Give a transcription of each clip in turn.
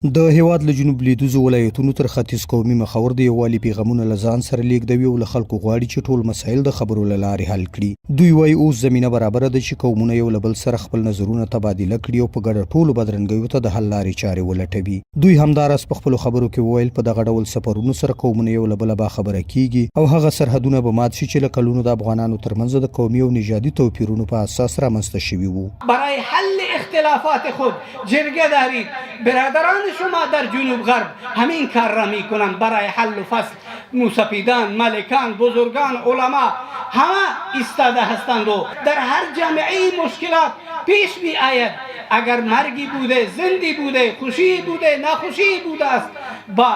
د هیواد له جنوب لویدیځو ولایتونو تر ختیځ قومي مخور د یووالي پیغامونه له ځان سره لیږدوي او له خلکو غواړي چې ټول مسایل د خبرو له لارې حل کړي. دوی وایي اوس زمینه برابره ده چې قومونه یو له بل سره خپل نظرونه تبادله کړي او په ګډه ټولو بدرنګیو ته د حل لارې چارې ولټوي. دوی همداراز په خپلو خبرو کې وویل په دغه ډول سفرونو سره قومونه یو له بله باخبره کیږي او هغه سرحدونه به مات شي چې له کلونو د افغانانو ترمنځ د قومي او نژادي توپیرونو په اساس رامنځته شوي وو. برای حل اختلافات خود جرگه دارید. برادران شما در جنوب غرب همین کار را میکنند. برای حل و فصل موسپیدان، ملکان، بزرگان، علما همه ایستاده هستند و در هر جامعه مشکلات پیش می آید. اگر مرگی بوده، زندی بوده، خوشی بوده، ناخوشی بوده است، با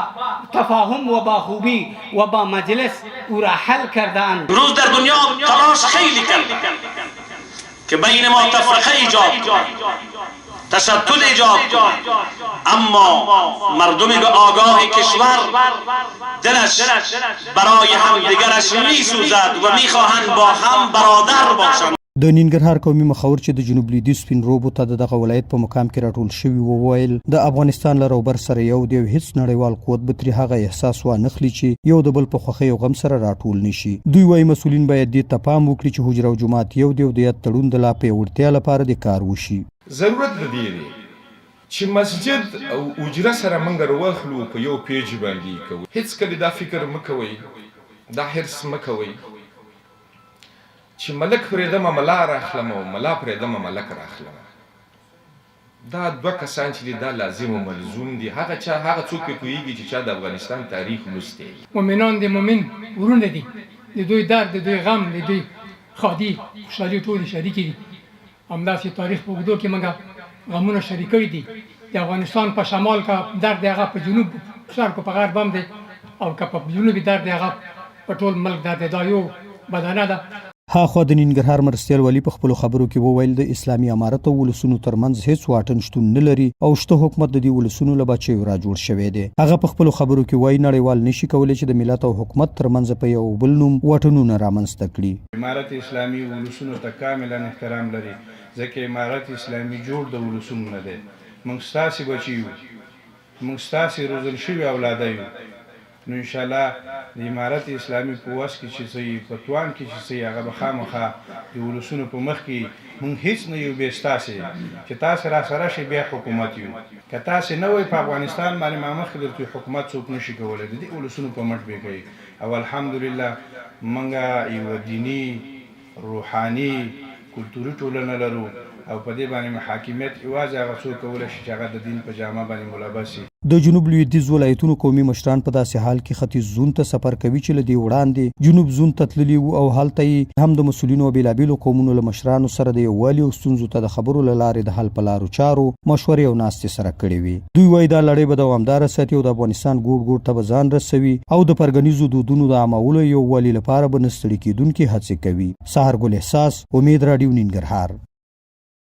تفاهم و با خوبی و با مجلس او را حل کردند. روز در دنیا تلاش خیلی کرد که بین ما تفرقه ایجاد تشتت ایجاد اما مردم آگاه کشور دلش برای همدیگرش میسوزد و میخواهند با هم برادر باشند. د ننګرهار قومي مخور چې د جنوب لویدیځ سپین روبو ته دغه ولایت په مقام کې راټول شوي وویل د افغانستان له روبر سره یو دی او هیڅ نړیوال قوت به ترې هغه احساس وانخلي چې یو د بل په خوښۍ او غم سره راټول نشي. دوی وایي مسؤلین باید دې ته پام وکړي چې حجره او جومات یو دی او د یاد تړون د لا پیاوړتیا لپاره د کار وشي. ضرورت د دې دی چې مسجد او حجره سره موږ راواخلو په یو پیج باندې کوو. هیڅکله دا فکر مه کوئ، دا حرص مه کوئ چې ملک پرېږدمه ملا راخلم او ملا پرېږدمه ملک راخلم. دا دوه کسان چې دي دا لازم و ملزوم دي. هغه څوک پرې پوهېږي چې چا د افغانستان تاریخ لوستی. مؤمنان د مؤمن ورونه دي، د دوی درد، د دوی غم، د دوی ښادي خوشحالي ټولې شریکې دي. همداسې تاریخ په اوږدو کې موږ غمونه شریک کړي دي. د افغانستان په شمال که درد دی هغه په جنوب شرق په غرب هم دی او که په جنوب درد دی هغه په ټول ملک درد دی. دا یو بدنه ده. هاخوا د ننګرهار مرستیال والي په خپلو خبرو کې وویل د اسلامي امارت او ولسونو ترمنځ هیڅ واټن شتون نه لري او شته حکومت د دې ولسونو له بچیو را جوړ شوی دی. هغه په خپلو خبرو کې وایي نړیوال نشي کولی چې د ملت او حکومت ترمنځ په یو بل نوم واټنونه رامنځته کړي. امارت اسلامي ولسونو ته کاملا احترام لري ځکه امارت اسلامي جوړ د ولسونو نه دی. موږ ستاسې بچي یو، موږ ستاسې روزل شوي اولاده یو. نو انشاءالله د امارت اسلامي په وس کې چې څه په توان کې چې څه هغه به خامخا د ولسونو په مخ کې موږ هیڅ نه یو بې ستاسې چې تاسې را سره شئ بیا حکومت یو. که تاسې نه وئ په افغانستان باندې ما مخکې درته حکومت څوک نشي کولی، د دې ولسونو په مټ به کوي. او الحمدلله موږ یوه دیني روحاني کلتوري ټولنه لرو او په دې باندې حاکمیت یوازې هغه څوک کولی شي چې هغه د دین په جامه باندې ملبس وي. د جنوب لویدیځ ولایتونو قومي مشران په داسې حال کې ختیځ زون ته سفر کوي چې له دې وړاندې جنوب زون ته تللي وو او هلته یې هم د مسؤلینو او بېلابېلو قومونو له مشرانو سره د یووالي او ستونزو ته د خبرو له لارې د حل په لارو چارو مشورې او ناستې سره کړې وي. دوی وایي دا لړۍ به دوامداره ساتي او د افغانستان ګوټ ګوټ ته به ځان رسوي او د پرګنیزو دودونو د عامولو یووالي لپاره به نه ستړي کېدونکې هڅې کوي. سهار ګل احساس، امید راډیو، ننګرهار.